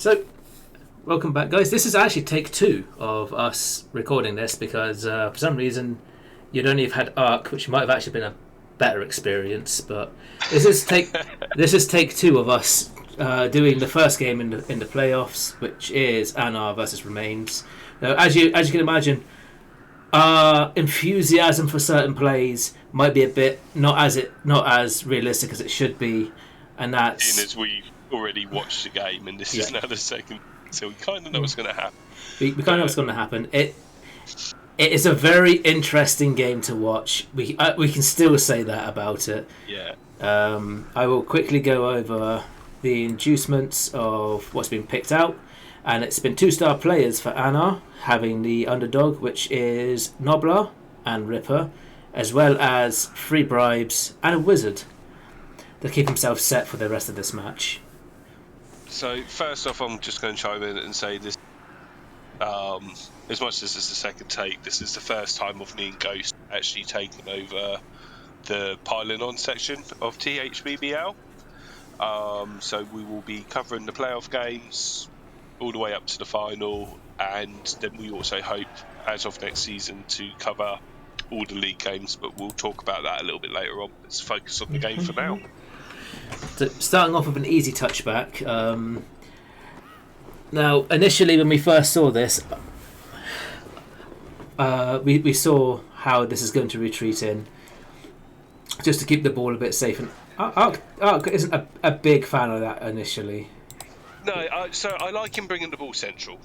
So, welcome back, guys. This is actually take two of us recording this because for some reason you'd only have had Arc, which might have actually been a better experience. But this is take two of us doing the first game in the playoffs, which is Anar versus Remains. Now, as you can imagine, our enthusiasm for certain plays might be a bit not as realistic as it should be, and that's as we've already watched the game, and this is now the second, so we kind of know what's going to happen. We kind of know what's going to happen. It is a very interesting game to watch. We can still say that about it. Yeah. I will quickly go over the inducements of what's been picked out, and it's been 2-star players for Anar, having the underdog, which is Noblar and Ripper, as well as 3 bribes and a wizard to keep himself set for the rest of this match. So first off, I'm just going to chime in and say this. As much as it's the second take, this is the first time of me and Ghost actually taking over the piling on section of THBBL. So we will be covering the playoff games all the way up to the final, and then we also hope, as of next season, to cover all the league games, but we'll talk about that a little bit later on. Let's focus on the game for now. So starting off with an easy touchback. Now, initially when we first saw this, we saw how this is going to retreat in, just to keep the ball a bit safe. And Ark isn't a big fan of that initially. No, so I like him bringing the ball central.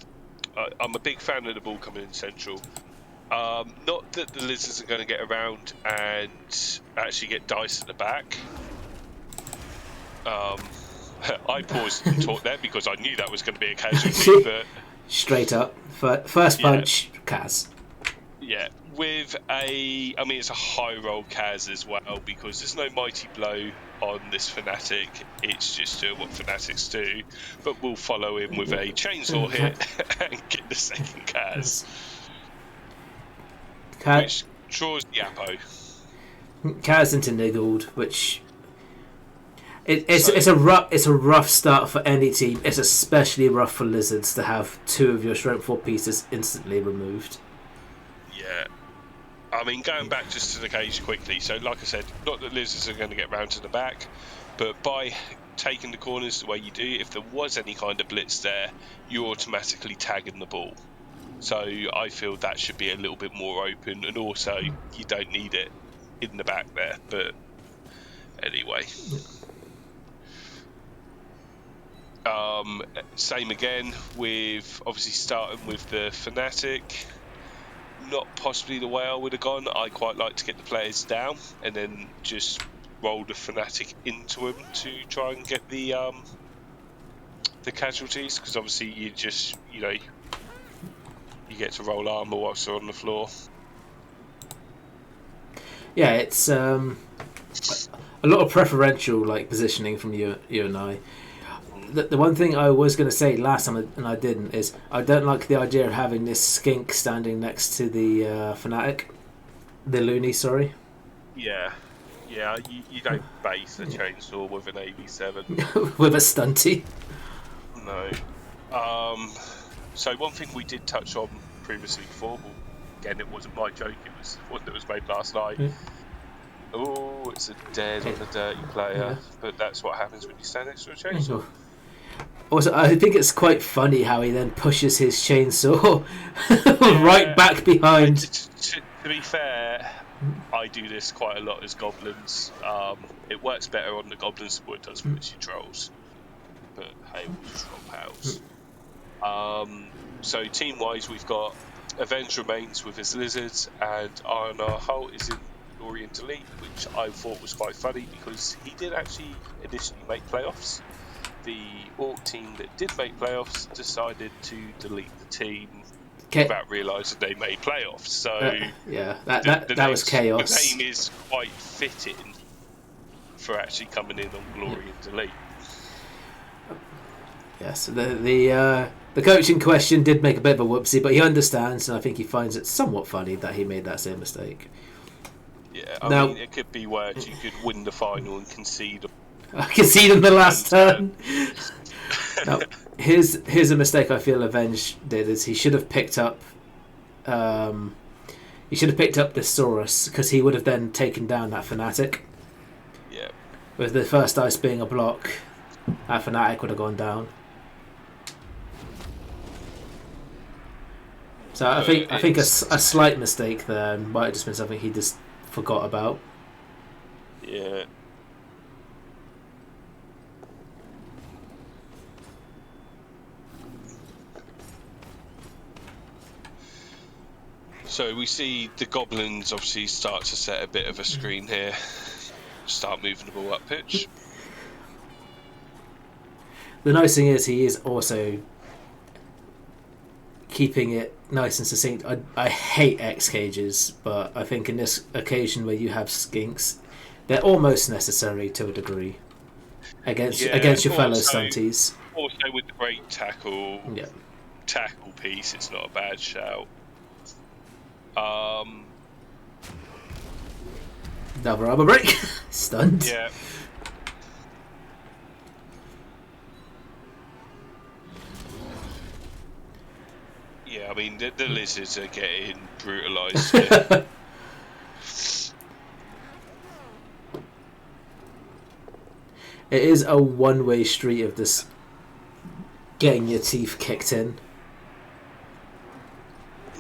I'm a big fan of the ball coming in central. Not that the Lizards are going to get around and actually get dice at the back. I paused and talked there because I knew that was going to be a casualty. But straight up, first punch, Kaz. Yeah, with it's a high roll Kaz as well, because there's no mighty blow on this Fnatic. It's just doing what Fanatics do, but we'll follow him with a chainsaw hit and get the second Kaz. Which draws the Apo. Kaz into Niggled, which it's a rough start for any team. It's especially rough for Lizards to have 2 of your strength 4 pieces instantly removed. Yeah. I mean, going back just to the cage quickly, so like I said, not that Lizards are going to get round to the back, but by taking the corners the way you do, if there was any kind of blitz there, you're automatically tagging the ball. So I feel that should be a little bit more open, and also you don't need it in the back there. But anyway. Same again with obviously starting with the Fnatic. Not possibly the way I would have gone. I quite like to get the players down and then just roll the Fnatic into him to try and get the casualties, because obviously you get to roll armor whilst they're on the floor. Yeah, it's a lot of preferential positioning from you and I. The one thing I was going to say last time and I didn't is I don't like the idea of having this skink standing next to the Fnatic, the Looney. Sorry. Yeah, you don't base a chainsaw with an AV7 with a stunty. No. So one thing we did touch on previously before, again, it wasn't my joke, it was one that was made last night. Yeah. Oh, it's a dead on a dirty player, but that's what happens when you stand next to a chainsaw. Also, I think it's quite funny how he then pushes his chainsaw right back behind. To be fair, I do this quite a lot as goblins. It works better on the goblins than it does with your trolls. But hey, we'll just roll pals. So team-wise, we've got Avenged remains with his lizards, and Anar Holt is in Orient Elite, which I thought was quite funny because he did actually initially make playoffs. The Orc team that did make playoffs decided to delete the team without realising they made playoffs. So that was chaos. The name is quite fitting for actually coming in on Glory and Delete. Yes, the coach in question did make a bit of a whoopsie, but he understands, and I think he finds it somewhat funny that he made that same mistake. Yeah, I mean, it could be worse. You could win the final and concede. I concede in the last turn. Now, here's a mistake I feel Avenged did is he should have picked up the Saurus because he would have then taken down that Fanatic. Yeah. With the first dice being a block, that Fanatic would have gone down. So I think a slight mistake there might have just been something he just forgot about. Yeah. So we see the goblins obviously start to set a bit of a screen here. Start moving the ball up pitch. The nice thing is he is also keeping it nice and succinct. I hate X cages, but I think in this occasion where you have skinks, they're almost necessary to a degree against your fellow stunties. Also with the break tackle piece, it's not a bad shout. Double rubber break. Stunned. Yeah. Yeah, I mean, the lizards are getting brutalised here. It is a one-way street of this getting your teeth kicked in.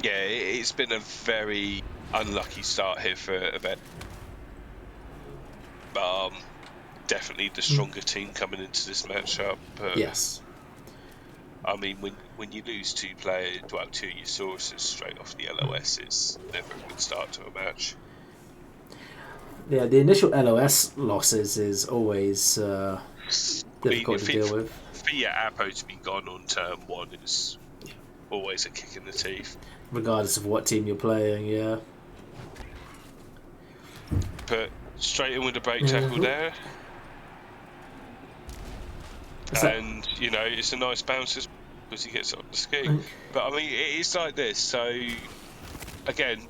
Yeah, it's been a very unlucky start here for Avenged. Definitely the stronger team coming into this matchup. Yes. I mean, when you lose two of your sources straight off the LOS, it's never a good start to a match. Yeah, the initial LOS losses is always difficult to deal with. For your Apo to be gone on turn one is always a kick in the teeth. Regardless of what team you're playing, yeah. But straight in with the break tackle there. And, it's a nice bounce because he gets up the ski. But, I mean, it's like this. So, again,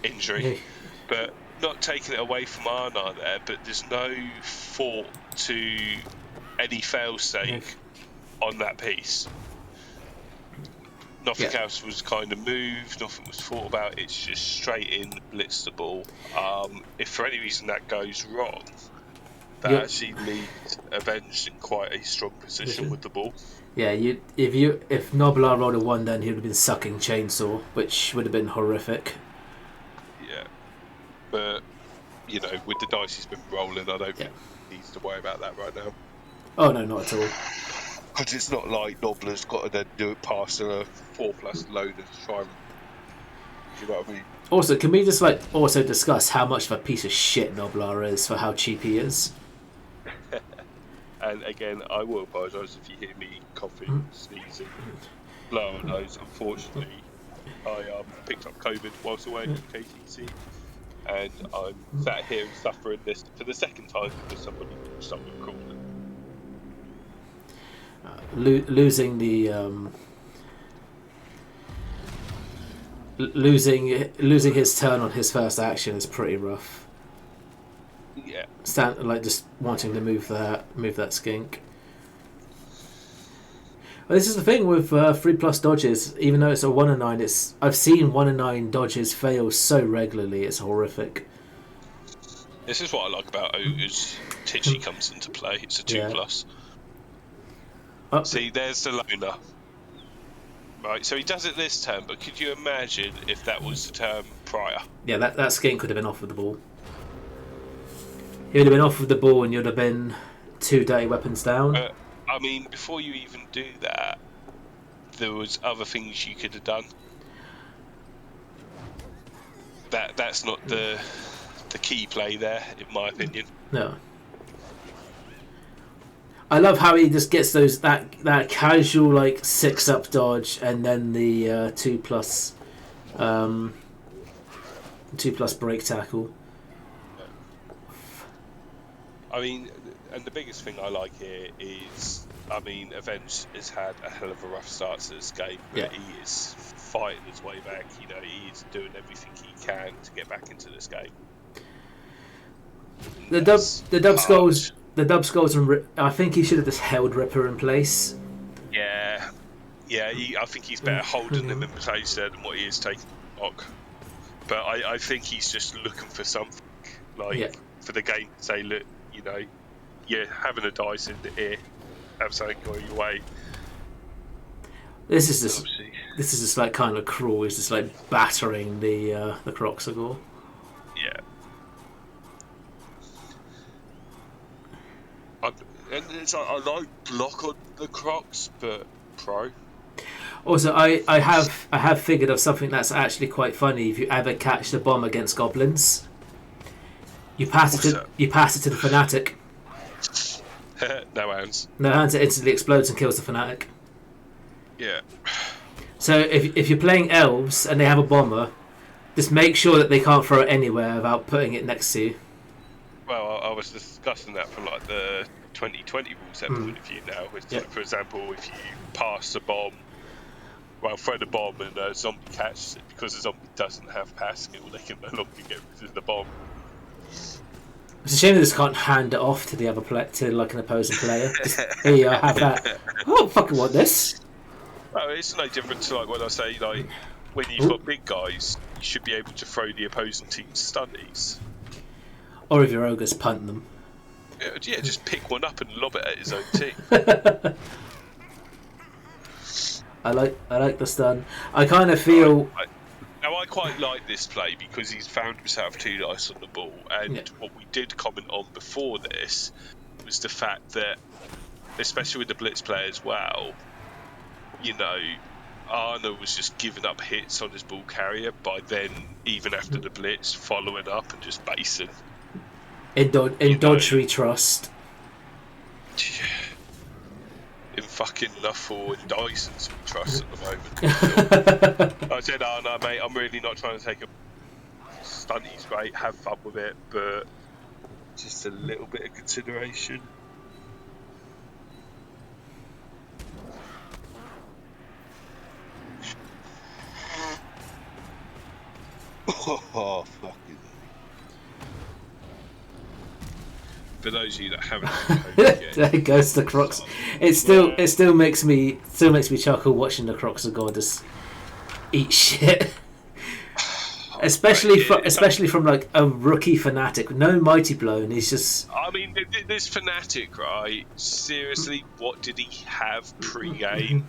injury. But not taking it away from Anar there, but there's no thought to any fail-safe on that piece. Nothing else was kind of moved, nothing was thought about. It's just straight in, blitz the ball. If for any reason that goes wrong, that actually leaves Avenged in quite a strong position with the ball. Yeah, if Noblar rolled a 1, then he would have been sucking chainsaw, which would have been horrific. Yeah, but with the dice he's been rolling, I don't think he needs to worry about that right now. Oh no, not at all. Because it's not like Nobler's got to then do it past a 4+ loader to try and... Do you know what I mean? Also, can we just also discuss how much of a piece of shit Noblar is for how cheap he is? And again, I will apologise if you hear me coughing, sneezing, blowing nose. Unfortunately, I picked up COVID whilst away at KTC, and I'm sat here and suffering this for the second time because somebody called it. Losing his turn on his first action is pretty rough. Yeah. Just wanting to move that skink. Well, this is the thing with 3+ dodges. Even though it's a 1 in 9, I've seen 1 in 9 dodges fail so regularly. It's horrific. This is what I like about Ogres. Tiki comes into play. It's a 2+. See, there's the loner. Right, so he does it this turn, but could you imagine if that was the turn prior? Yeah, that skink could have been off with the ball. He would have been off with the ball and you'd have been 2 dirty weapons down. I mean, before you even do that, there was other things you could have done. That's not the key play there, in my opinion. No. I love how he just gets that casual 6-up dodge and then the 2+ break tackle. I mean, and the biggest thing I like here is, Avenged has had a hell of a rough start to this game, but he is fighting his way back. He is doing everything he can to get back into this game. The dub skulls. The dub skulls, and I think he should have just held Ripper in place Yeah, I think he's better holding them in place there than what he is taking block. But I think he's just looking for something, like, for the game to say, look, you know, you're having a dice in the ear, have something going your way. This is just like kind of cruel. It's just like battering the Croxagore. Yeah. I like block on the Crocs, but pro. Also, I have figured of something that's actually quite funny. If you ever catch the bomb against goblins, you pass it to the fanatic. No hands. No hands. It instantly explodes and kills the fanatic. Yeah. So if you're playing elves and they have a bomber, just make sure that they can't throw it anywhere without putting it next to you. Well, I was discussing that from like the 2020 rule set point of view now. Like, for example, if you pass the bomb, throw the bomb and a zombie catches it, because the zombie doesn't have pass skill, they can no longer get rid of the bomb. It's a shame they just can't hand it off to the other to like an opposing player. Just, here you have that. I don't fucking want this. Well, it's no different to like when I say, like, when you've got big guys, you should be able to throw the opposing team's stunties. Or if your ogres punt them. Yeah, just pick one up and lob it at his own team. I like the stun. I kind of feel. Now I quite like this play because he's found himself 2 dice on the ball, and what we did comment on before this was the fact that, especially with the blitz play as well, you know, Anar was just giving up hits on his ball carrier by then, even after the blitz, following up and just basing. In dodgery trust. In fucking Nuffle and Dyson's trust at the moment. I said, oh no mate, I'm really not trying to take a stunt, he's great, have fun with it, but just a little bit of consideration. Oh, fucking. For those of you that haven't, there goes the Crocs. It still makes me chuckle watching the Croxagore just eat shit. Especially from like a rookie fanatic, no mighty blow, and he's just. I mean, this fanatic, right? Seriously, what did he have pre-game?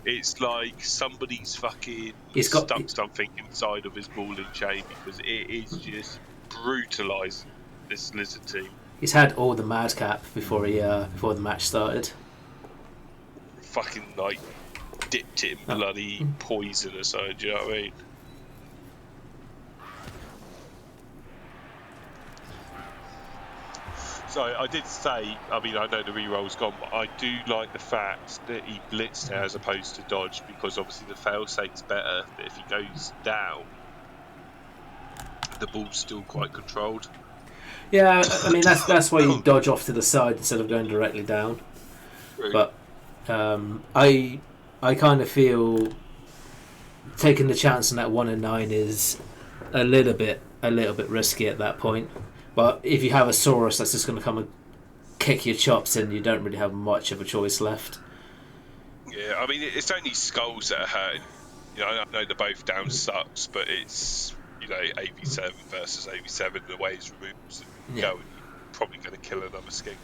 It's like somebody's fucking stuck something inside of his ball and chain, because it is just brutalising this lizard team. He's had all the madcap before the match started. Fucking like dipped it in bloody poison or something. Do you know what I mean? So I did say, I mean, I know the reroll's gone, but I do like the fact that he blitzed now as opposed to dodge, because obviously the fail-safe's better, that if he goes down, the ball's still quite controlled. Yeah, I mean, that's why you dodge off to the side instead of going directly down. True. But I kind of feel taking the chance on that 1 and 9 is a little bit risky at that point. But if you have a Saurus that's just going to come and kick your chops in, you don't really have much of a choice left. Yeah, I mean, it's only skulls that are hurting. You know, I know they're both down sucks, but it's, you know, AV7 versus AV7, the way it's removed and going, you're probably going to kill another skink.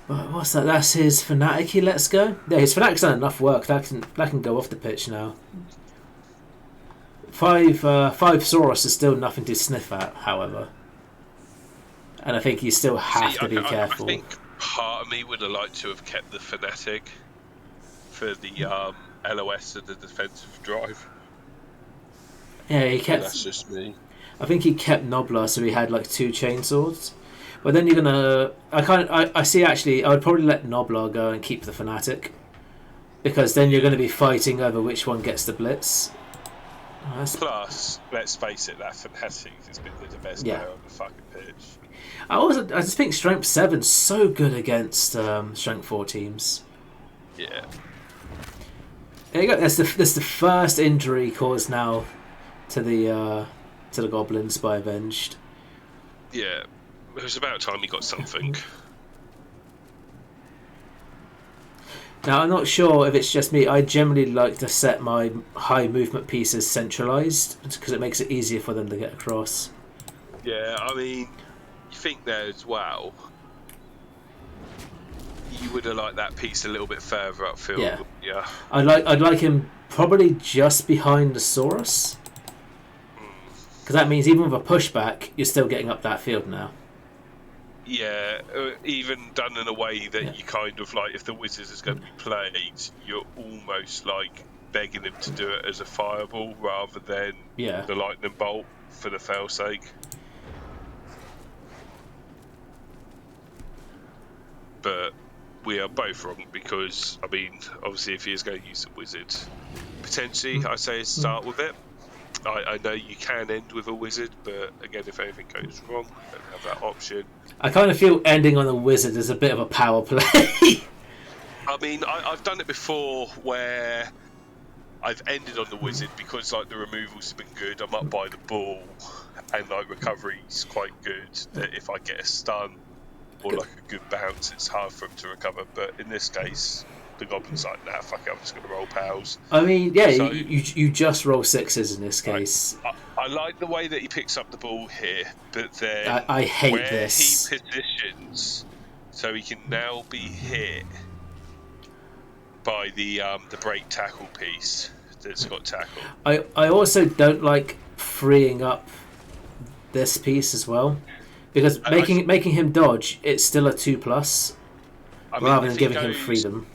What's that? That's his Fanatic he lets go? Yeah, his Fanatic's done enough work. That can go off the pitch now. Five Saurus is still nothing to sniff at, however. And I think you still have to be careful. I think part of me would have liked to have kept the Fanatic for the LOS and the defensive drive. Yeah, he kept. That's just me. I think he kept Nobler, so he had like 2 chainswords. But then you're gonna. I see. Actually, I would probably let Noblar go and keep the Fanatic, because then you're going to be fighting over which one gets the blitz. Plus, let's face it, that Fanatic has been the best player on the fucking pitch. I just think Strength 7's so good against Strength 4 teams. Yeah. There you go. That's the first injury caused now to the goblins by Avenged. Yeah, it was about time he got something. Now I'm not sure if it's just me. I generally like to set my high movement pieces centralized because it makes it easier for them to get across. Yeah, I mean, you think there as well. You would have liked that piece a little bit further upfield. Yeah, Yeah. I'd like him probably just behind the Saurus because that means even with a pushback, you're still getting up that field now. Yeah, even done in a way that Yeah. you kind of like, if the wizard is going to be played, you're almost like begging him to do it as a fireball rather than Yeah. the lightning bolt for the failsake. But we are both wrong because, I mean, obviously, if he is going to use the wizard, potentially, I say start with it. I know you can end with a wizard, but again, if anything goes wrong, you don't have that option. I kind of feel ending on the wizard is a bit of a power play. I mean, I've done it before where I've ended on the wizard because like the removals have been good. I'm up by the ball, and like recovery's quite good. That if I get a stun or like a good bounce, it's hard for him to recover. But in this case, the goblin's like, nah, fuck it, I'm just going to roll pals. I mean, yeah, So you just roll sixes in this case. I like the way that he picks up the ball here, but then I hate where this. he positions, so he can now be hit by the break tackle piece that's got tackle. I also don't like freeing up this piece as well because making him dodge, it's still a 2+, rather than giving him freedom.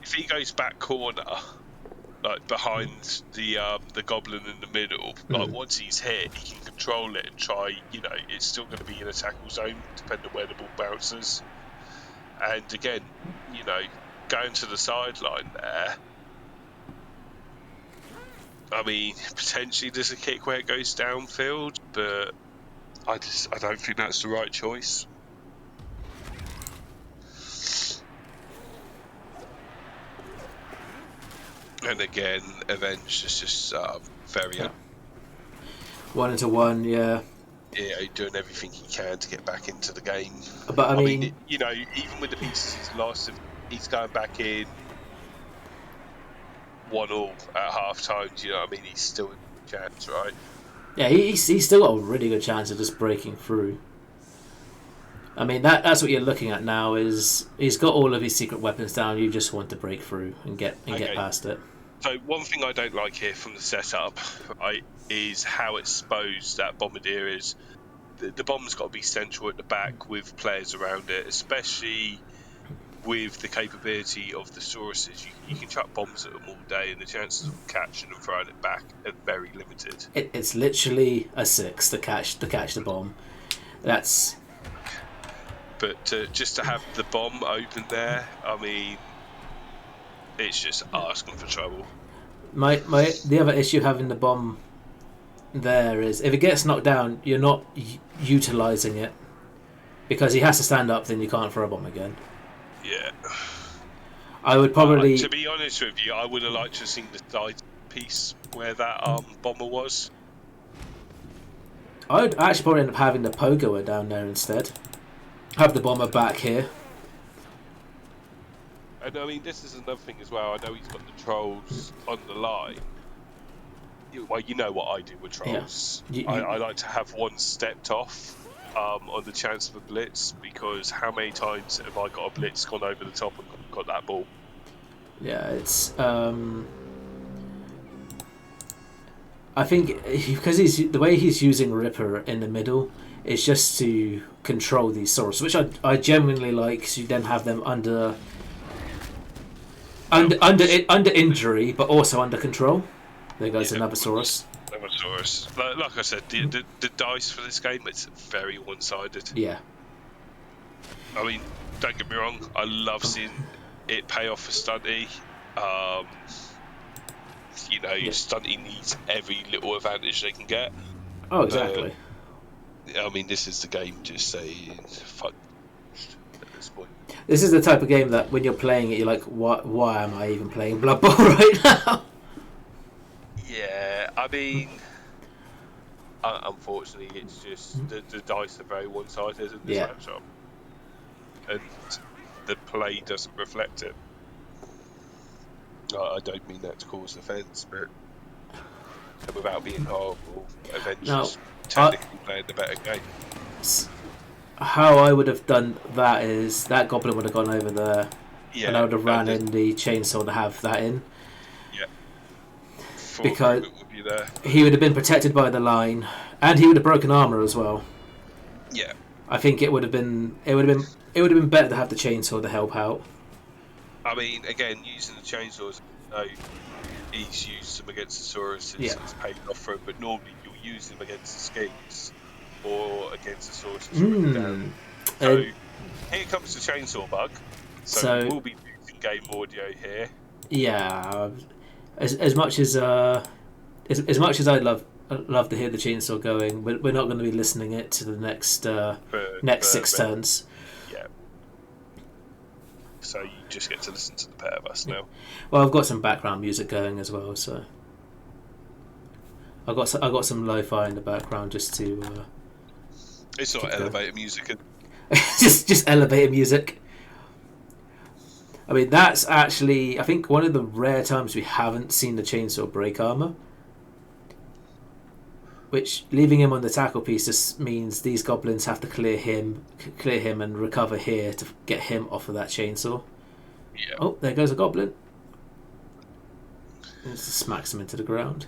If he goes back corner, like behind the goblin in the middle, like once he's hit, he can control it and try. You know, it's still going to be in a tackle zone, depending on where the ball bounces. And again, you know, going to the sideline there. I mean, potentially there's a kick where it goes downfield, but I don't think that's the right choice. And again, Avenged is just very 1-1, yeah. Yeah, doing everything he can to get back into the game. But I mean, you know, even with the pieces he's lost, he's going back in 1-1 at half time. Do you know what I mean? He's still in a chance, right? Yeah, he's still got a really good chance of just breaking through. I mean, that's what you're looking at now. Is he's got all of his secret weapons down. You just want to break through and get past it. So one thing I don't like here from the setup, right, is how exposed that bombardier is. The bomb's got to be central at the back with players around it, especially with the capability of the Sauruses. You can chuck bombs at them all day, and the chances of catching and throwing it back are very limited. It's literally a 6 to catch the bomb. That's. But just to have the bomb open there, I mean, it's just asking for trouble. The other issue having the bomb there is if it gets knocked down, you're not utilising it because he has to stand up. Then you can't throw a bomb again. Yeah. I would probably. To be honest with you, I would have liked to have seen the side piece where that bomber was. I would actually probably end up having the pogoer down there instead. Have the bomber back here. And I mean, this is another thing as well. I know he's got the trolls on the line. Well, you know what I do with trolls. Yeah. I like to have one stepped off on the chance of a blitz, because how many times have I got a blitz, gone over the top and got that ball? Yeah, it's. I think because the way he's using Ripper in the middle is just to control these Saurus, which I genuinely like. So you then have them under injury, but also under control. There goes another Saurus. Another Saurus. Like I said, the dice for this game, it's very one-sided. Yeah. I mean, don't get me wrong. I love seeing it pay off for Stunty. You know, Stunty needs every little advantage they can get. Oh, exactly. I mean, this is the game just saying fuck at this point. This is the type of game that when you're playing it, you're like, why am I even playing Blood Bowl right now? Yeah, I mean, unfortunately, it's just the dice are very one-sided in this matchup, and the play doesn't reflect it. I don't mean that to cause offence, but without being horrible, Avenged Now, is technically playing the better game. how I would have done that is that goblin would have gone over there, and I Yeah, would have ran and in the chainsaw to have that in, yeah, full because agreement with you there. he would have been protected by the line, and he would have broken armor as well. Yeah, I think it would have been better to have the chainsaw to help out. I mean, again, using the chainsaws, he's used them against the Saurus, Yeah. it's paid off for him, but normally you'll use them against the skinks or against the Saurus down. So here comes the chainsaw bug. So we'll be using game audio here. Yeah, as much as I'd love to hear the chainsaw going, we're not going to be listening it to the next six turns. Yeah. So you just get to listen to the pair of us now. Well, I've got some background music going as well, so I got some lo-fi in the background just to. It's not elevator music. just elevator music. I mean, that's actually, I think, one of the rare times we haven't seen the chainsaw break armor. Which, leaving him on the tackle piece, just means these goblins have to clear him and recover here to get him off of that chainsaw. Yeah. Oh, there goes a goblin. It just smacks him into the ground.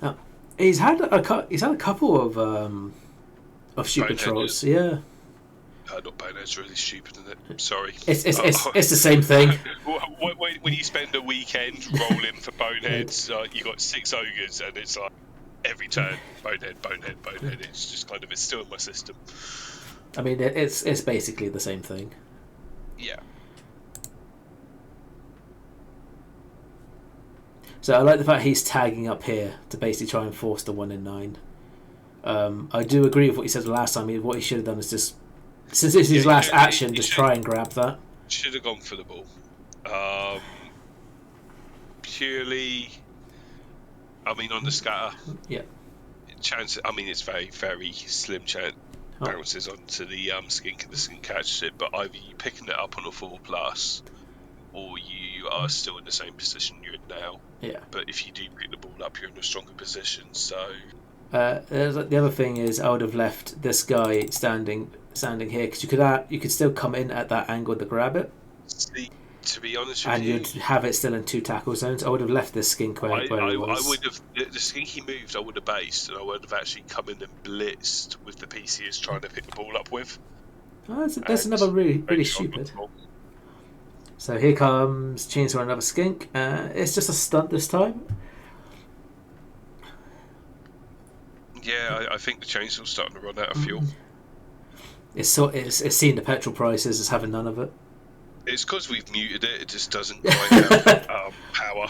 Now, he's had a couple of stupid trolls. Yeah. Not Bonehead's really stupid, isn't it? I'm sorry. It's the same thing. When you spend a weekend rolling for Boneheads, you got 6 ogres, and it's like every turn, Bonehead. It's just kind of, it's still in my system. I mean, it's basically the same thing. Yeah. So I like the fact he's tagging up here to basically try and force the 1 in 9. I do agree with what you said the last time. What he should have done is just, since it's his last action, just try and grab that. Should have gone for the ball. Purely, I mean, on the scatter. Yeah. Chance. I mean, it's very, very slim chance. Bounces onto the skink and the skink catches it, but either you picking it up on a 4+, or you are still in the same position you're in now. Yeah. But if you do pick the ball up, you're in a stronger position. So. The other thing is, I would have left this guy standing here because you could still come in at that angle to grab it. See, to be honest with and you, you'd have it still in 2 tackle zones. I would have left this skink where it was. I would have the skinky moved. I would have based, and I would have actually come in and blitzed with the PCs trying to pick the ball up with. Oh, that's another really stupid. So here comes chainsaw another skink. It's just a stunt this time. Yeah, I think the chainsaw's starting to run out of fuel. It's seen the petrol prices as having none of it. It's because we've muted it. It just doesn't quite have power.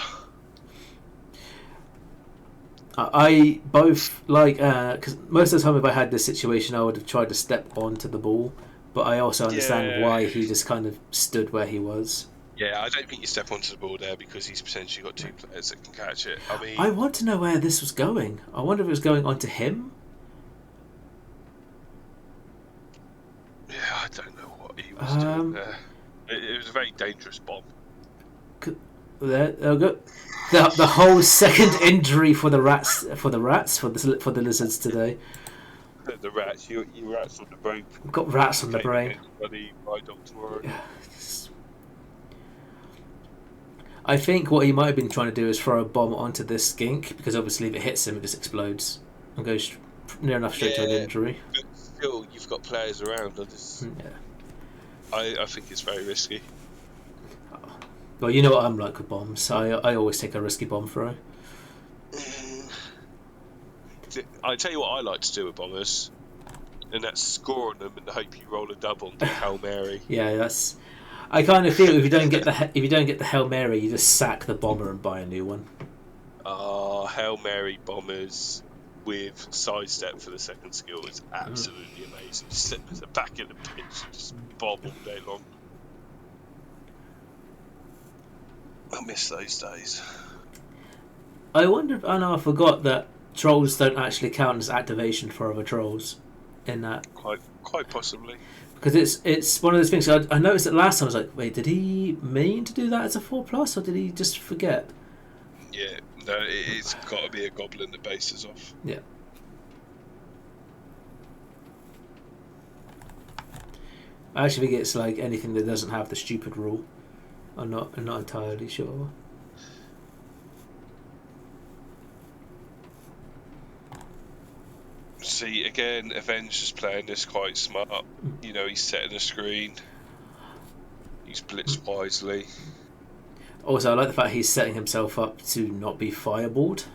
I both like because most of the time if I had this situation, I would have tried to step onto the ball, but I also understand why he just kind of stood where he was. Yeah, I don't think you step onto the ball there because he's potentially got 2 players that can catch it. I mean, I want to know where this was going. I wonder if it was going onto him. Yeah, I don't know what he was doing there. It was a very dangerous bomb. There we go. The whole second injury for the lizards today. The rats, you rats on the brain. We've got rats on the brain. I think what he might have been trying to do is throw a bomb onto this skink, because obviously if it hits him, it just explodes and goes near enough straight to an injury. But still, you've got players around. I think it's very risky. Well, you know what I'm like with bombs. I always take a risky bomb throw. I tell you what I like to do with bombers, and that's score on them and hope you roll a double and do Hail Mary. Yeah, that's. I kind of feel if you don't get the Hail Mary, you just sack the bomber and buy a new one. Hail Mary bombers with sidestep for the second skill is absolutely amazing. Just sit at the back of the pitch and just bomb all day long. I miss those days. I wonder if Anar forgot that trolls don't actually count as activation for other trolls. in that. Quite possibly. Because it's one of those things. I noticed it last time. I was like, wait, did he mean to do that as a 4+, or did he just forget? Yeah, no, it's got to be a goblin that bases off. Yeah. I actually think it's like anything that doesn't have the stupid rule. I'm not entirely sure. See, again, Avenged is playing this quite smart. You know, he's setting a screen. He's blitzed wisely. Also, I like the fact he's setting himself up to not be fireballed.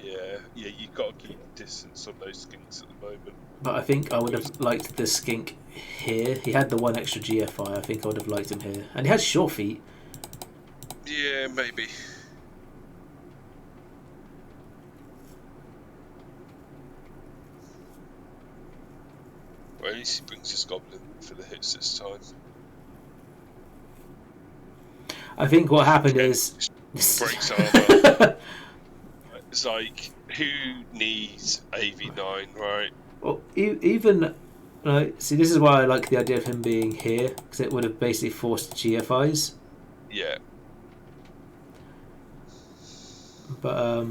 Yeah, you've got to keep distance on those skinks at the moment. But I think I would have liked the skink here. He had the one extra GFI. I think I would have liked him here. And he had sure feet. Yeah, maybe. Well, at least he brings his goblin for the hits this time. I think what happened is... breaks armor. It's like, who needs AV9, right? Well, even... see, this is why I like the idea of him being here, because it would have basically forced GFIs. Yeah. But,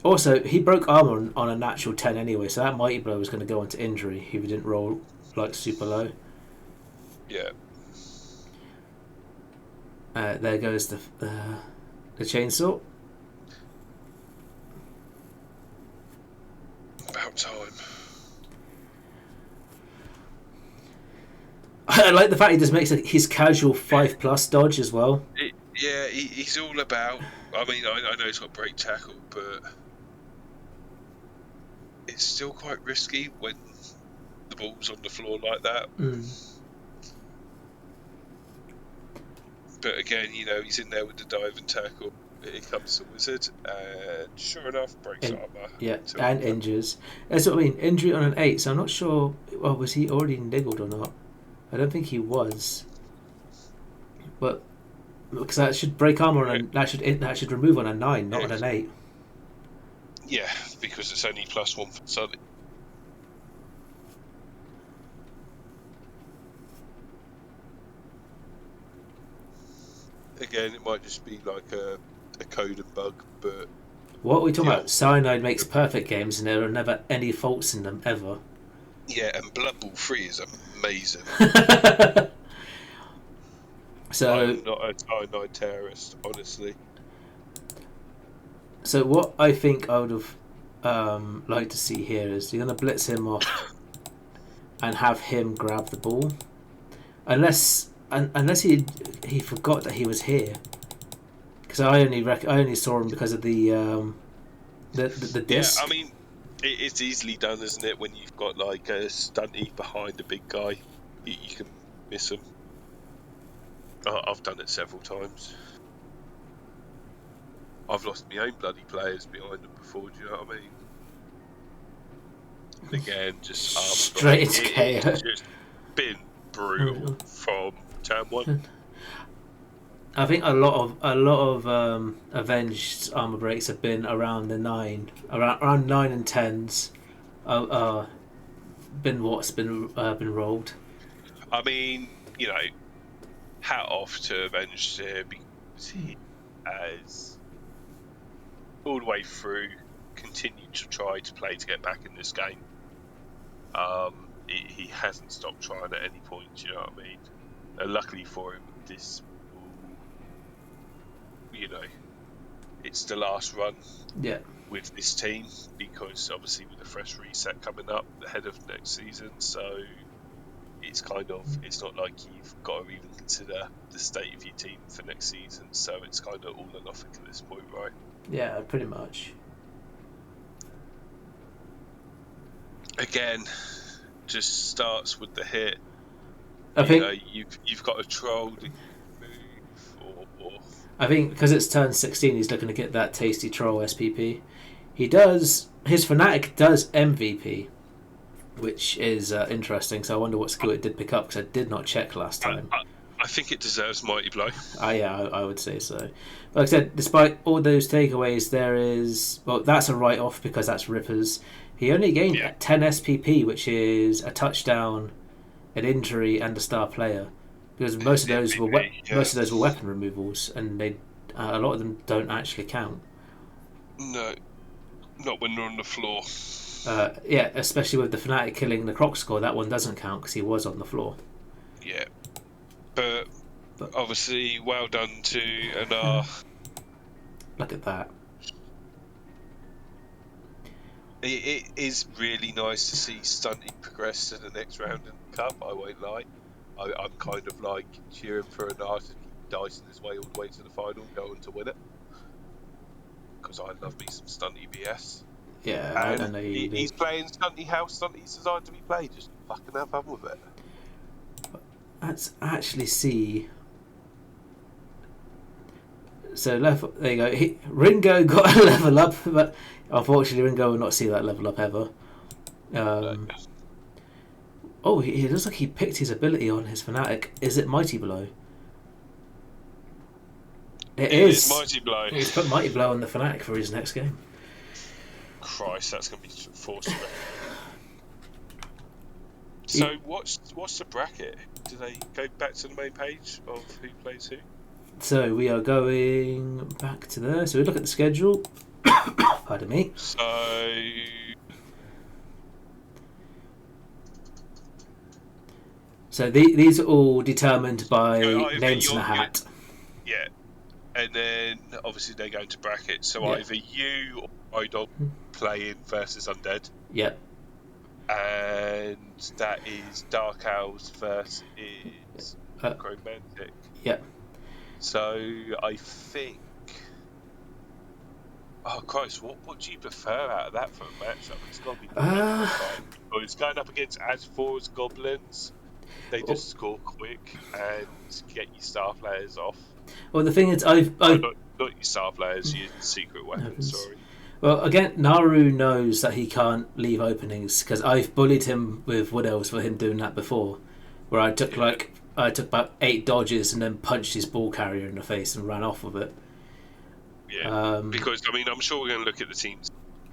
also, he broke armor on a natural 10 anyway, so that Mighty Blow was going to go into injury if he didn't roll, like, super low. Yeah. There goes the chainsaw. About time. I like the fact he just makes his casual 5+ dodge as well. He's all about... I mean, I know he's got break tackle, but... it's still quite risky when the ball's on the floor like that. But again, you know, he's in there with the dive and tackle. Here comes the wizard, and sure enough, breaks armor. Yeah, and injures. That's what I mean. Injury on an 8, so I'm not sure. Well, was he already niggled or not? I don't think he was. But because that should break armor on that should remove on a 9, not on an 8. Yeah, because it's only +1 for Sully. Again, it might just be like a code and bug, but... What are we talking about? Cyanide makes perfect games and there are never any faults in them, ever. Yeah, and Blood Bowl 3 is amazing. So... I'm not a cyanide terrorist, honestly. So what I think I would have liked to see here is you're going to blitz him off and have him grab the ball. Unless he forgot that he was here, because I only saw him because of the disc. Yeah, I mean, it's easily done, isn't it? When you've got like a stunty behind a big guy, you can miss him. I've done it several times. I've lost my own bloody players behind them before. Do you know what I mean? And again, just straight into KO. It's just been brutal from turn 1. I think a lot of Avenged armor breaks have been around the 9, around 9 and 10s. Been rolled. I mean, you know, hat off to Avenged here because he has all the way through continued to try to play to get back in this game. He hasn't stopped trying at any point. You know what I mean? Luckily for him, this, you know, it's the last run with this team, because obviously with a fresh reset coming up ahead of next season, so it's kind of, it's not like you've got to even consider the state of your team for next season, so it's kind of all or nothing at this point, right? Yeah, pretty much. Again, just starts with the hit. I think you've got a troll that you move, or I think because it's turn 16, he's looking to get that tasty troll SPP. He does. His Fnatic does MVP, which is interesting. So I wonder what skill it did pick up, because I did not check last time. I think it deserves Mighty Blow. I would say so. Like I said, despite all those takeaways, there is that's a write-off because that's Rippers. He only gained 10 SPP, which is a touchdown, an injury, and a star player. Because most of those were weapon removals, and they a lot of them don't actually count. No, not when they're on the floor. Especially with the Fnatic killing the Croc score, that one doesn't count because he was on the floor. Yeah, but obviously, well done to Anar. Look at that. It is really nice to see Stunty progress to the next round in the Cup, I won't lie. I'm kind of like cheering for Anar to keep dicing his way all the way to the final and go on to win it. Because I love me some Stunty BS. Yeah, and I know you he's playing Stunty how Stunty's designed to be played. Just fucking have fun with it. Let's actually see. So there you go. Ringo got a level up, but unfortunately Ringo will not see that level up ever. Oh, he looks like he picked his ability on his Fnatic. Is it Mighty Blow? It is Mighty Blow. He's put Mighty Blow on the Fnatic for his next game. Christ, that's going to be forced. So what's the bracket? Do they go back to the main page of who plays who? So we are going back to there. So we look at the schedule. Pardon me. So these are all determined by names in a hat. Yeah. And then obviously they go into brackets. So either you or iDog playing versus Undead. Yep. And that is Dark Owls versus Chromantic. Yep. So I think. Oh Christ! What do you prefer out of that for a matchup? It's got to be. Or it's going up against As4's Goblins. They just score quick and get your star players off. Well, the thing is, I've not your star players, your secret weapons. Sorry. Well, again, Naru knows that he can't leave openings because I've bullied him with Wood Elves for him doing that before, where I took about 8 dodges and then punched his ball carrier in the face and ran off with it. Yeah, because I mean, I'm sure we're going to look at the teams.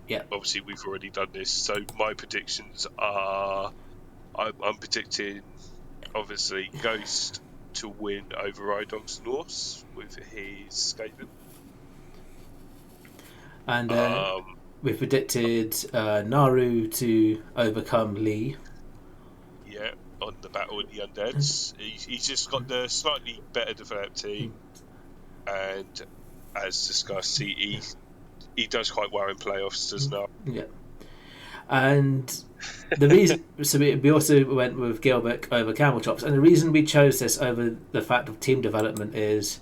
Yeah. Obviously, we've already done this, so my predictions are: I'm predicting, obviously, Ghost to win over iDog's Norse with his Skaven. And we've predicted Naru to overcome Lee. Yeah, on the Battle of the Undeads. He's just got the slightly better developed team, and as discussed, he does quite well in playoffs, does not. Yeah. And the reason, so we also went with Gilbert over Camel Chops, and the reason we chose this over the fact of team development is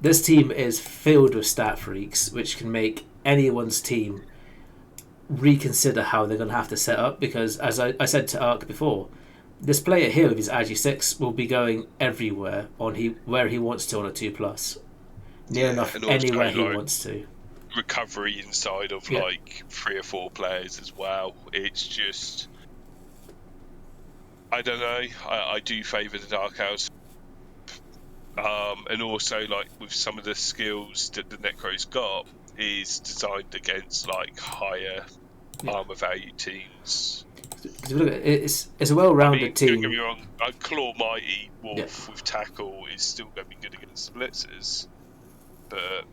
this team is filled with stat freaks, which can make anyone's team reconsider how they're going to have to set up, because as I said to Ark before, this player here with his Agi 6 will be going everywhere where he wants to on a 2+. Near enough anywhere he wants to. Recovery inside of like 3 or 4 players as well. It's just, I don't know. I do favour the Dark House, and also like with some of the skills that the Necro's got is designed against like higher armor value teams. It's a well-rounded team. Don't get me wrong, Claw Mighty Wolf with tackle is still going to be good against Blitzers, but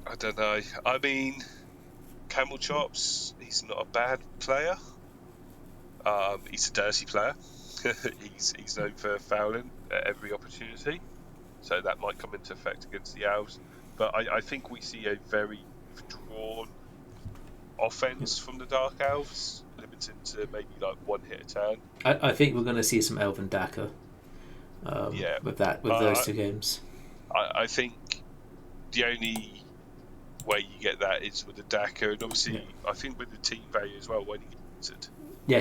I don't know. I mean, Camel Chops, he's not a bad player. He's a dirty player. he's known for fouling at every opportunity, so that might come into effect against the Owls. But I think we see a very drawn offense from the Dark Elves, limited to maybe like 1 hit a turn. I think we're going to see some Elven Daka with those 2 games. I think the only way you get that is with the Daka, and obviously I think with the team value as well when he gets it. Yeah,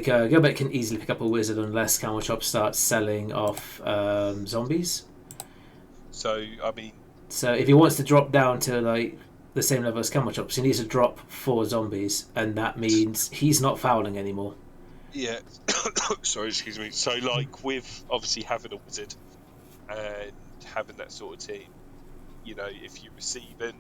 Gilbert can easily pick up a wizard unless Camel Chop starts selling off zombies. So I mean, if he wants to drop down to like the same level as Camel Chops, he needs to drop 4 zombies, and that means he's not fouling anymore. Yeah. Sorry, excuse me. So, like, with obviously having a wizard and having that sort of team, you know, if you're receiving,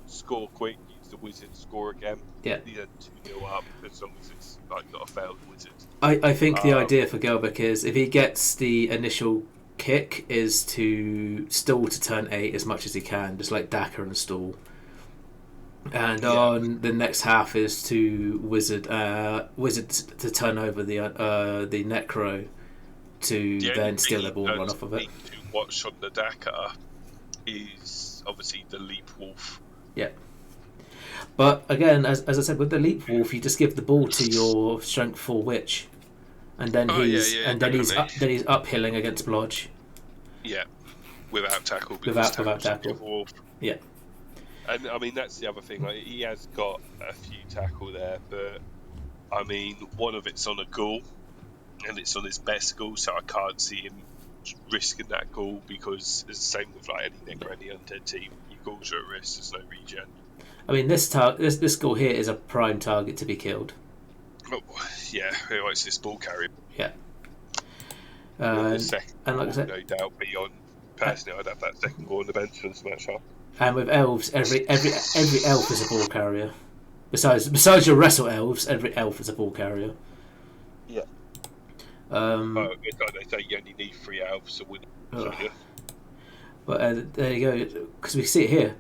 score quick, use the wizard, score again. Yeah. You 2-0 up, as long as it's like not a failed wizard. I think the idea for Gelbeck is if he gets the initial kick is to stall to turn 8 as much as he can, just like Daka and stall. And on the next half is to wizard to turn over the Necro to then steal the ball and run off of it. To watch on the Dakar is obviously the Leap Wolf. Yeah. But again, as I said, with the Leap Wolf, you just give the ball to your Strength 4 Witch, and then he's uphilling against Blodge. Yeah, without tackle. Without tackle. Wolf. Yeah. And I mean that's the other thing. Like, he has got a few tackle there, but I mean one of it's on a ghoul, and it's on his best ghoul, so I can't see him risking that ghoul because it's the same with like any Nick or any undead team. Your ghouls are at risk. There's no regen. I mean this ghoul here is a prime target to be killed. Oh, yeah, it's this ball carrier. Yeah. The second and like I said, no doubt beyond. Personally, I'd have that second goal on the bench for this matchup. And with elves, every elf is a ball carrier. Besides your wrestle elves, every elf is a ball carrier. Yeah. They say you only need 3 elves to win. But there you go, because we see it here.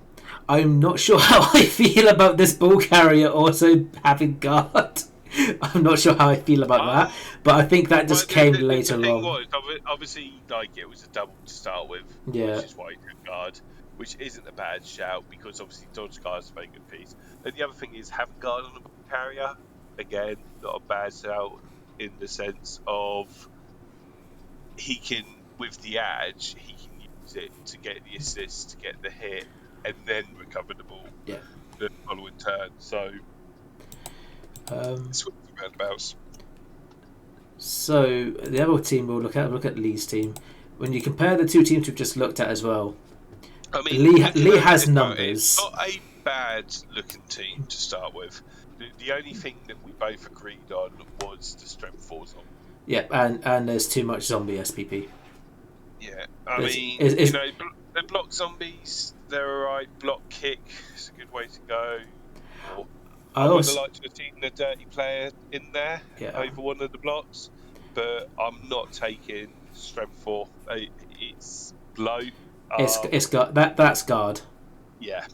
I'm not sure how I feel about this ball carrier also having guard. I'm not sure how I feel about that, but I think that just came later on. Obviously, like it was a double to start with, which is why he took guard, which isn't a bad shout because obviously dodge guard is a very good piece. And the other thing is having guard on the ball carrier, again, not a bad shout in the sense of he can, with the edge, he can use it to get the assist, to get the hit, and then recover the ball the following turn. So. Roundabouts. So the other team we'll look at Lee's team. When you compare the two teams we've just looked at as well, I mean, Lee has numbers. It's not a bad looking team to start with. The only thing that we both agreed on was the strength 4 zombie. Yeah, and there's too much zombie SPP. Yeah, I mean, the block zombies, they're alright. Block kick is a good way to go. I would like to have seen the dirty player in there over one of the blocks, but I'm not taking strength 4. It's low. It's guard. That's guard. Yeah,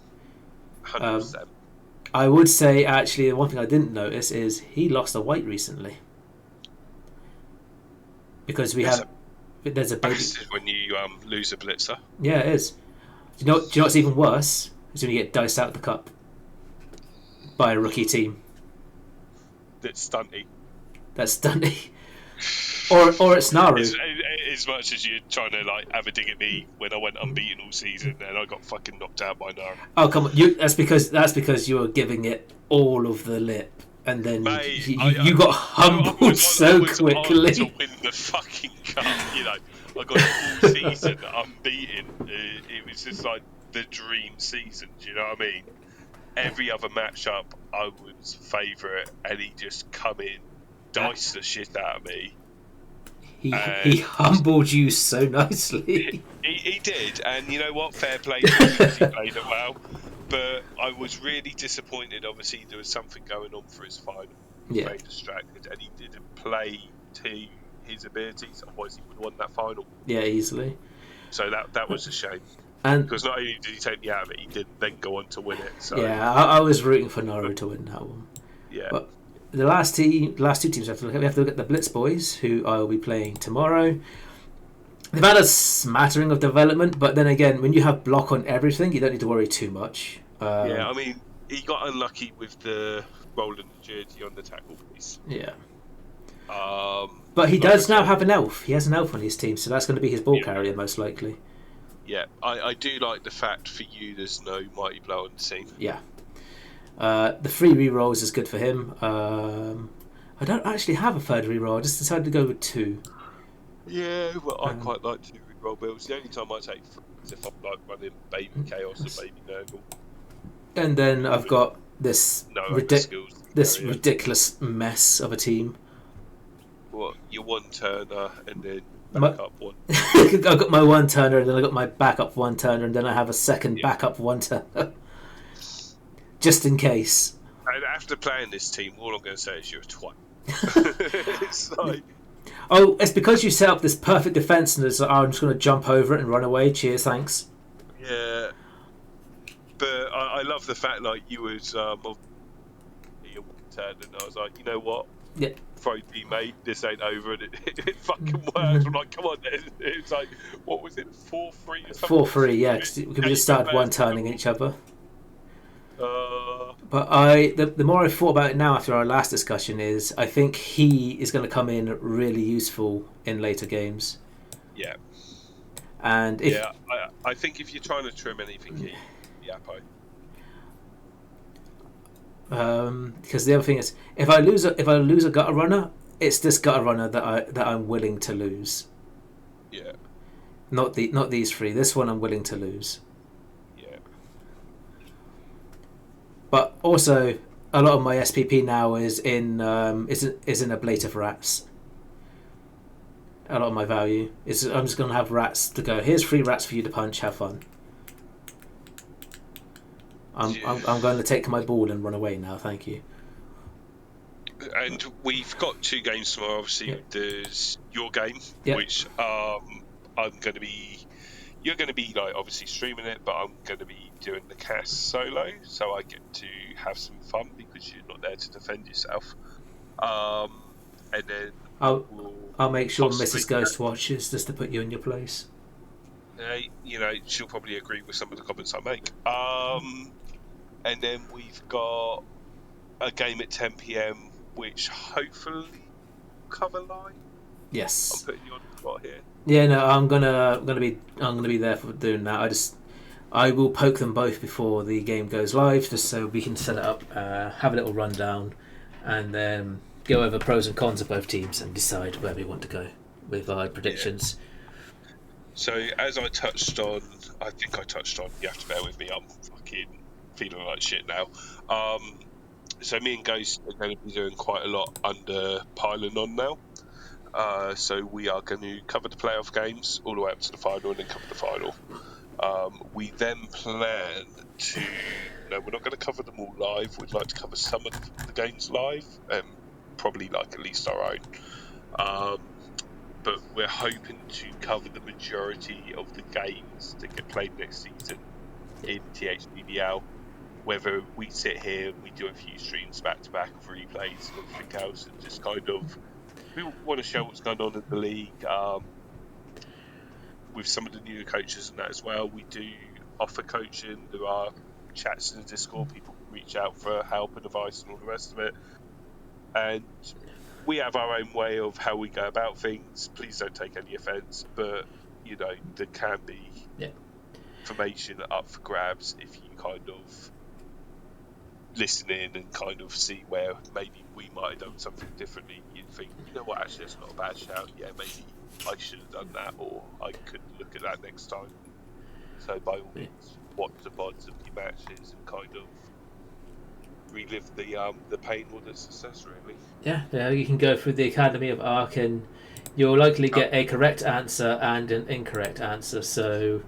100%. I would say actually the one thing I didn't notice is he lost a white recently because there's a baby. When you lose a blitzer. Yeah, it is. Do you know what's even worse? Is when you get diced out of the cup by a rookie team. That's stunty. Or it's Naru. As much as you're trying to like have a dig at me when I went unbeaten all season and I got fucking knocked out by Naru. Oh come on, that's because you were giving it all of the lip, and then you got humbled so quickly. To win the fucking cup, you know, I got all season unbeaten. It was just like the dream season. Do you know what I mean? Every other matchup I was favourite, and he just come in, dice the shit out of me. He humbled you so nicely. He did, and you know what? Fair play to him because he played it well. But I was really disappointed. Obviously, there was something going on for his final. Very distracted, and he didn't play to his abilities. Otherwise, he would have won that final. Yeah, easily. So that was a shame. Because not only did he take me out of it, he did then go on to win it. So. Yeah, I was rooting for Naru to win that one. Yeah. But the last two teams we have to look at the Blitz boys, who I will be playing tomorrow. They've had a smattering of development, but then again, when you have block on everything, you don't need to worry too much. I mean, he got unlucky with the Roland jersey on the tackle piece. Yeah. But he does now have an elf. He has an elf on his team, so that's going to be his ball carrier most likely. Yeah, I do like the fact for you there's no Mighty Blow on the team. Yeah. The 3 rerolls is good for him. I don't actually have a third reroll. I just decided to go with 2. Yeah, well, I quite like 2 reroll builds. The only time I take 3 is if I'm like running Baby Chaos or Baby Nurgle. And then I've got this ridiculous mess of a team your one turner and then My, back up one. I got my one turner, and then I got my backup one turner, and then I have a second Yeah. backup one turner, just in case. And after playing this team, all I'm going to say is you're a twat. It's like, Oh, it's because you set up this perfect defense, and it's like, oh, I'm just going to jump over it and run away. Cheers, thanks. yeah. But I love the fact like you was your one turn, and I was like, you know what? Yeah. Throw me, mate. This ain't over, and it fucking works. I'm like, come on, then. It's like, what was it, 4-3 or something? 4-3, yeah. Cause we just started one turning each other. But the more I thought about it now after our last discussion is I think he is going to come in really useful in later games. Yeah. And if I think if you're trying to trim anything, the Apo. Because the other thing is if I lose a gutter runner, it's this gutter runner that I'm willing to lose. Yeah. Not these three. This one I'm willing to lose. Yeah. But also a lot of my SPP now is in ablative rats. A lot of my value is I'm just going to have rats to go. Here's 3 rats for you to punch. Have fun. I'm going to take my ball and run away now. Thank you. And we've got 2 games tomorrow. Obviously, Yep. There's your game, Yep. which I'm going to be. You're going to be like obviously streaming it, but I'm going to be doing the cast solo, so I get to have some fun because you're not there to defend yourself. And then I'll make sure Mrs. Ghost watches just to put you in your place. She'll probably agree with some of the comments I make. And then we've got a game at 10 p.m, which hopefully will cover live. Yes. I'm putting you on the spot here. Yeah, no, I'm gonna be there for doing that. I will poke them both before the game goes live, just so we can set it up, have a little rundown, and then go over pros and cons of both teams and decide where we want to go with our predictions. Yeah. So as I touched on, you have to bear with me, I'm fucking feeling like shit now. So me and Ghost are going to be doing quite a lot under piling on now. So we are going to cover the playoff games all the way up to the final and then cover the final. We then plan to... No, we're not going to cover them all live. We'd like to cover some of the games live, and probably like at least our own. But we're hoping to cover the majority of the games that get played next season in THBBL. Whether we sit here and we do a few streams back to back of replays and everything else, and just kind of... We want to show what's going on in the league with some of the new coaches and that as well. We do offer coaching. There are chats in the Discord. People can reach out for help and advice and all the rest of it. And we have our own way of how we go about things. Please don't take any offence, but there can be information up for grabs if you kind of listen in and kind of see where maybe we might have done something differently. You'd think, you know what, actually that's not a bad shout. Yeah, maybe I should have done that, or I could look at that next time. So by all means, watch the VODs of the matches and kind of relive the pain or the success, really. Yeah, you can go through the Academy of Arc and you'll likely get a correct answer and an incorrect answer. So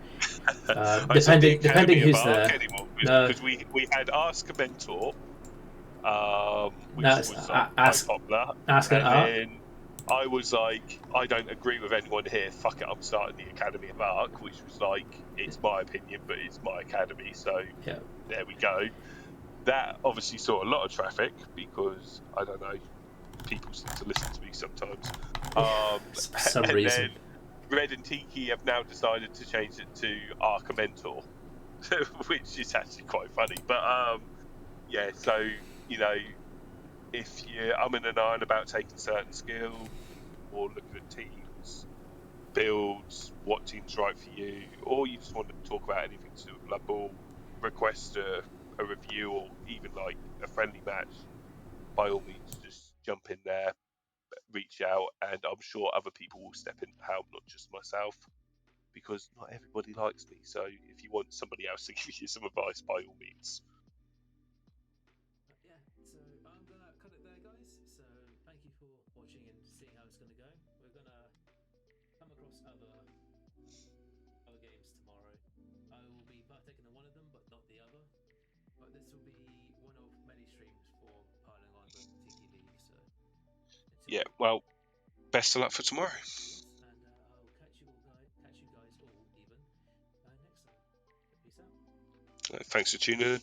depending who's there. Because we had Ask a Mentor, which was quite popular. Ask an Arc. Then I was like, I don't agree with anyone here. Fuck it, I'm starting the Academy of Arc, which was like, it's my opinion, but it's my academy. So there we go. That obviously saw a lot of traffic because I don't know, people seem to listen to me sometimes. For some reason. Then Red and Tiki have now decided to change it to Arc a Mentor, which is actually quite funny. But so if you're umming and ahhing about taking certain skill or looking at teams, builds, what team's right for you, or you just want to talk about anything to do with Blood Bowl, request a review or even like a friendly match, by all means just jump in there, reach out, and I'm sure other people will step in to help, not just myself, because not everybody likes me. So if you want somebody else to give you some advice, by all means. So I'm gonna cut it there, guys. So thank you for watching and seeing how it's gonna go. streams for piling on with Tiki League. So Yeah, well, best of luck for tomorrow. yes, and I'll catch you guys all even next time. Peace out. Thanks for tuning in.